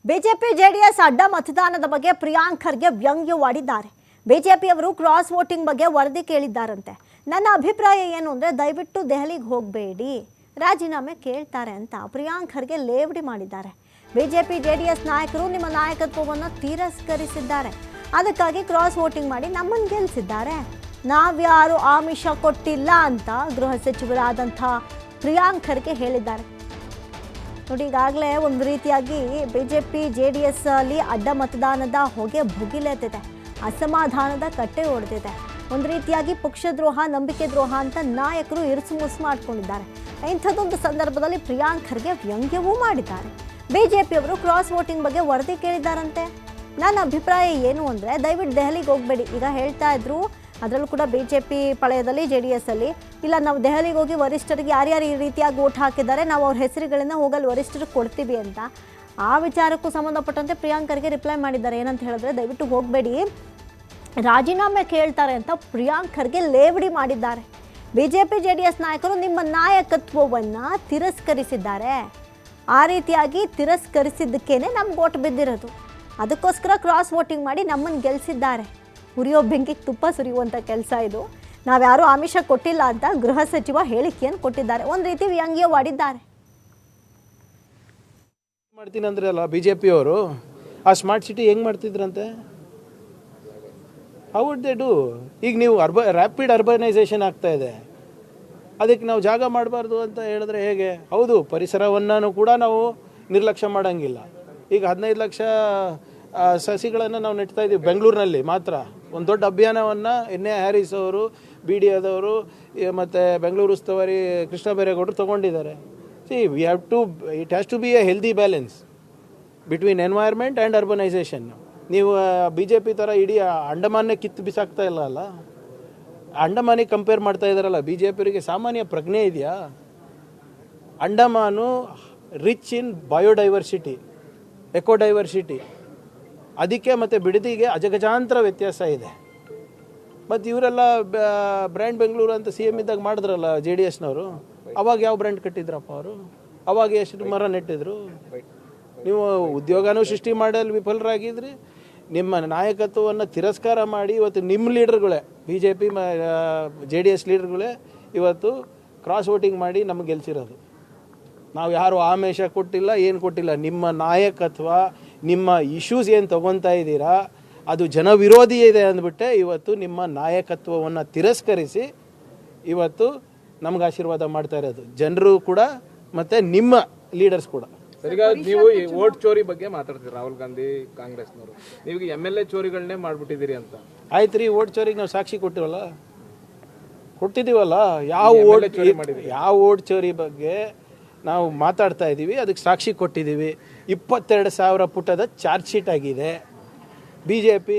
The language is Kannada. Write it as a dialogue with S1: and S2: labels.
S1: ಬಿಜೆಪಿ ಜೆಡಿಎಸ್ ಅಡ್ಡ ಮತದಾನದ ಬಗ್ಗೆ ಪ್ರಿಯಾಂಕ್ ಖರ್ಗೆ ವ್ಯಂಗ್ಯವಾಡಿದ್ದಾರೆ. ಬಿಜೆಪಿಯವರು ಕ್ರಾಸ್ ವೋಟಿಂಗ್ ಬಗ್ಗೆ ವರದಿ ಕೇಳಿದ್ದಾರಂತೆ. ನನ್ನ ಅಭಿಪ್ರಾಯ ಏನು ಅಂದರೆ ದಯವಿಟ್ಟು ದೆಹಲಿಗೆ ಹೋಗಬೇಡಿ, ರಾಜೀನಾಮೆ ಕೇಳ್ತಾರೆ ಅಂತ ಪ್ರಿಯಾಂಕ್ ಖರ್ಗೆ ಲೇವಡಿ ಮಾಡಿದ್ದಾರೆ. ಬಿಜೆಪಿ ಜೆಡಿಎಸ್ ನಾಯಕರು ನಿಮ್ಮ ನಾಯಕತ್ವವನ್ನು ತಿರಸ್ಕರಿಸಿದ್ದಾರೆ, ಅದಕ್ಕಾಗಿ ಕ್ರಾಸ್ ವೋಟಿಂಗ್ ಮಾಡಿ ನಮ್ಮನ್ನು ಗೆಲ್ಲಿಸಿದ್ದಾರೆ. ನಾವ್ಯಾರು ಆಮಿಷ ಕೊಟ್ಟಿಲ್ಲ ಅಂತ ಗೃಹ ಸಚಿವರಾದಂಥ ಪ್ರಿಯಾಂಕ್ ಖರ್ಗೆ ಹೇಳಿದ್ದಾರೆ. ನೋಡಿ, ಈಗಾಗಲೇ ಒಂದು ರೀತಿಯಾಗಿ ಬಿಜೆಪಿ ಜೆಡಿಎಸ್ ಅಲ್ಲಿ ಅಡ್ಡ ಮತದಾನದ ಹೊಗೆ ಭುಗಿಲೆತ್ತಿದೆ, ಅಸಮಾಧಾನದ ಕಟ್ಟೆ ಹೊಡೆದಿದೆ. ಒಂದು ರೀತಿಯಾಗಿ ಪಕ್ಷದ್ರೋಹ, ನಂಬಿಕೆ ದ್ರೋಹ ಅಂತ ನಾಯಕರು ಇರಿಸು ಮುಸು ಮಾಡಿಕೊಂಡಿದ್ದಾರೆ. ಇಂಥದ್ದೊಂದು ಸಂದರ್ಭದಲ್ಲಿ ಪ್ರಿಯಾಂಕ್ ಖರ್ಗೆ ವ್ಯಂಗ್ಯವೂ ಮಾಡಿದ್ದಾರೆ. ಬಿಜೆಪಿಯವರು ಕ್ರಾಸ್ ವೋಟಿಂಗ್ ಬಗ್ಗೆ ವರದಿ ಕೇಳಿದ್ದಾರಂತೆ. ನನ್ನ ಅಭಿಪ್ರಾಯ ಏನು ಅಂದರೆ ದಯವಿಟ್ಟು ದೆಹಲಿಗೆ ಹೋಗಬೇಡಿ. ಈಗ ಹೇಳ್ತಾ ಇದ್ರು, ಅದರಲ್ಲೂ ಕೂಡ ಬಿಜೆಪಿ ಪಾಳೆಯದಲ್ಲಿ ಜೆಡಿಎಸ್ ಅಲ್ಲಿ ಇಲ್ಲ, ನಾವು ದೆಹಲಿಗೆ ಹೋಗಿ ವರಿಷ್ಠರಿಗೆ ಯಾರ್ಯಾರು ಈ ರೀತಿಯಾಗಿ ಓಟ್ ಹಾಕಿದ್ದಾರೆ ನಾವು ಅವ್ರ ಹೆಸರುಗಳನ್ನ ಹೋಗಲ್ಲಿ ವರಿಷ್ಠರಿಗೆ ಕೊಡ್ತೀವಿ ಅಂತ ಆ ವಿಚಾರಕ್ಕೂ ಸಂಬಂಧಪಟ್ಟಂತೆ ಪ್ರಿಯಾಂಕ್ ಖರ್ಗೆ ರಿಪ್ಲೈ ಮಾಡಿದ್ದಾರೆ. ಏನಂತ ಹೇಳಿದ್ರೆ ದಯವಿಟ್ಟು ಹೋಗಬೇಡಿ, ರಾಜೀನಾಮೆ ಕೇಳ್ತಾರೆ ಅಂತ ಪ್ರಿಯಾಂಕ್ ಖರ್ಗೆ ಲೇವಡಿ ಮಾಡಿದ್ದಾರೆ. ಬಿಜೆಪಿ ಜೆಡಿಎಸ್ ನಾಯಕರು ನಿಮ್ಮ ನಾಯಕತ್ವವನ್ನು ತಿರಸ್ಕರಿಸಿದ್ದಾರೆ. ಆ ರೀತಿಯಾಗಿ ತಿರಸ್ಕರಿಸಿದ್ದಕ್ಕೇನೆ ನಮ್ಗೆ ಓಟ್ ಬಿದ್ದಿರೋದು, ಅದಕ್ಕೋಸ್ಕರ ಕ್ರಾಸ್ ವೋಟಿಂಗ್ ಮಾಡಿ ನಮ್ಮನ್ನು ಗೆಲ್ಲಿಸಿದ್ದಾರೆ. ಉರಿಯೋ ಬೆಂಕಿಗೆ ತುಪ್ಪ ಸುರಿಯುವಂಥ ಕೆಲಸ ಇದು. ನಾವ್ಯಾರೂ ಆಮಿಷ ಕೊಟ್ಟಿಲ್ಲ ಅಂತ ಗೃಹ ಸಚಿವ ಹೇಳಿಕೆಯನ್ನು ಕೊಟ್ಟಿದ್ದಾರೆ. ಒಂದು ರೀತಿ ವ್ಯಂಗ್ಯವಾಡಿದ್ದಾರೆ.
S2: ಮಾಡ್ತೀನಿ ಅಂದ್ರೆ ಅಲ್ಲ ಬಿಜೆಪಿ ಅವರು ಆ ಸ್ಮಾರ್ಟ್ ಸಿಟಿ ಹೆಂಗ್ ಮಾಡ್ತಿದ್ರಂತೆ? How would they do? ಈಗ ನೀವು ರ್ಯಾಪಿಡ್ ಅರ್ಬನೈಸೇಷನ್ ಆಗ್ತಾ ಇದೆ, ಅದಕ್ಕೆ ನಾವು ಜಾಗ ಮಾಡಬಾರ್ದು ಅಂತ ಹೇಳಿದ್ರೆ ಹೇಗೆ? ಹೌದು, ಪರಿಸರವನ್ನು ಕೂಡ ನಾವು ನಿರ್ಲಕ್ಷ್ಯ ಮಾಡೋಂಗಿಲ್ಲ. ಈಗ 15 ಲಕ್ಷ ಸಸಿಗಳನ್ನು ನಾವು ನೆಡ್ತಾ ಇದ್ದೀವಿ ಬೆಂಗಳೂರಿನಲ್ಲಿ ಮಾತ್ರ. ಒಂದು ದೊಡ್ಡ ಅಭಿಯಾನವನ್ನು ಎನ್.ಎ. ಹ್ಯಾರಿಸ್ ಅವರು, BDAದವರು ಮತ್ತು ಬೆಂಗಳೂರು ಉಸ್ತುವಾರಿ ಕೃಷ್ಣ ಬೈರೇಗೌಡರು ತೊಗೊಂಡಿದ್ದಾರೆ. It has to be a healthy balance between environment and urbanisation. ನೀವು BJP ಥರ ಇಡೀ ಅಂಡಮಾನ್ನೇ ಕಿತ್ತು ಬಿಸಾಕ್ತಾ ಇಲ್ಲ ಅಲ್ಲ, ಅಂಡಮಾನಿಗೆ ಕಂಪೇರ್ ಮಾಡ್ತಾ ಇದ್ದಾರಲ್ಲ. BJPಯವರಿಗೆ ಸಾಮಾನ್ಯ ಪ್ರಜ್ಞೆ ಇದೆಯಾ? ಅಂಡಮಾನು ರಿಚ್ ಇನ್ ಬಯೋಡೈವರ್ಸಿಟಿ, ಎಕೋಡೈವರ್ಸಿಟಿ, ಅದಕ್ಕೆ ಮತ್ತು ಬಿಡದಿಗೆ ಅಜಗಜಾಂತರ ವ್ಯತ್ಯಾಸ ಇದೆ. ಮತ್ತು ಇವರೆಲ್ಲ ಬ್ರ್ಯಾಂಡ್ ಬೆಂಗಳೂರು ಅಂತ CM ಇದ್ದಾಗ ಮಾಡಿದ್ರಲ್ಲ JDSನವರು. ಅವಾಗ ಯಾವ ಬ್ರ್ಯಾಂಡ್ ಕಟ್ಟಿದ್ರಪ್ಪ ಅವರು? ಅವಾಗ ಎಷ್ಟು ಮರ ನೆಟ್ಟಿದ್ರು? ನೀವು ಉದ್ಯೋಗನೂ ಸೃಷ್ಟಿ ಮಾಡಲು ವಿಫಲರಾಗಿದ್ರಿ. ನಿಮ್ಮ ನಾಯಕತ್ವವನ್ನು ತಿರಸ್ಕಾರ ಮಾಡಿ ಇವತ್ತು ನಿಮ್ಮ ಲೀಡರ್ಗಳೇ, BJP JDS ಲೀಡರ್ಗಳೇ ಇವತ್ತು ಕ್ರಾಸ್ ವೋಟಿಂಗ್ ಮಾಡಿ ನಮಗೆ ಗೆಲ್ಸಿರೋದು. ನಾವು ಯಾರು ಆಮಿಷ ಕೊಟ್ಟಿಲ್ಲ, ಏನು ಕೊಟ್ಟಿಲ್ಲ. ನಿಮ್ಮ ನಾಯಕತ್ವ, ನಿಮ್ಮ ಇಶ್ಯೂಸ್ ಏನು ತೊಗೊತಾ ಇದ್ದೀರಾ ಅದು ಜನವಿರೋಧಿ ಇದೆ ಅಂದ್ಬಿಟ್ಟೆ ಇವತ್ತು ನಿಮ್ಮ ನಾಯಕತ್ವವನ್ನು ತಿರಸ್ಕರಿಸಿ ಇವತ್ತು ನಮ್ಗೆ ಆಶೀರ್ವಾದ ಮಾಡ್ತಾ ಇರೋದು ಜನರು ಕೂಡ ಮತ್ತು ನಿಮ್ಮ ಲೀಡರ್ಸ್ ಕೂಡ.
S3: ಈಗ ನೀವು ಈ ವೋಟ್ ಚೋರಿ ಬಗ್ಗೆ ಮಾತಾಡ್ತೀರಿ, ರಾಹುಲ್ ಗಾಂಧಿ ಕಾಂಗ್ರೆಸ್ನವರು. ನೀವು MLA ಚೋರಿಗಳನ್ನೇ ಮಾಡ್ಬಿಟ್ಟಿದ್ದೀರಿ ಅಂತ.
S2: ಆಯ್ತು ರೀ, ವೋಟ್ ಚೋರಿಗೆ ನಾವು ಸಾಕ್ಷಿ ಕೊಟ್ಟಿದ್ದೀವಲ್ಲ. ಯಾವ ವೋಟ್ ಚೋರಿ ಬಗ್ಗೆ ನಾವು ಮಾತಾಡ್ತಾ ಇದ್ದೀವಿ, ಅದಕ್ಕೆ ಸಾಕ್ಷಿ ಕೊಟ್ಟಿದ್ದೀವಿ. 22,000 ಪುಟದ ಚಾರ್ಜ್ ಶೀಟ್ ಆಗಿದೆ. BJP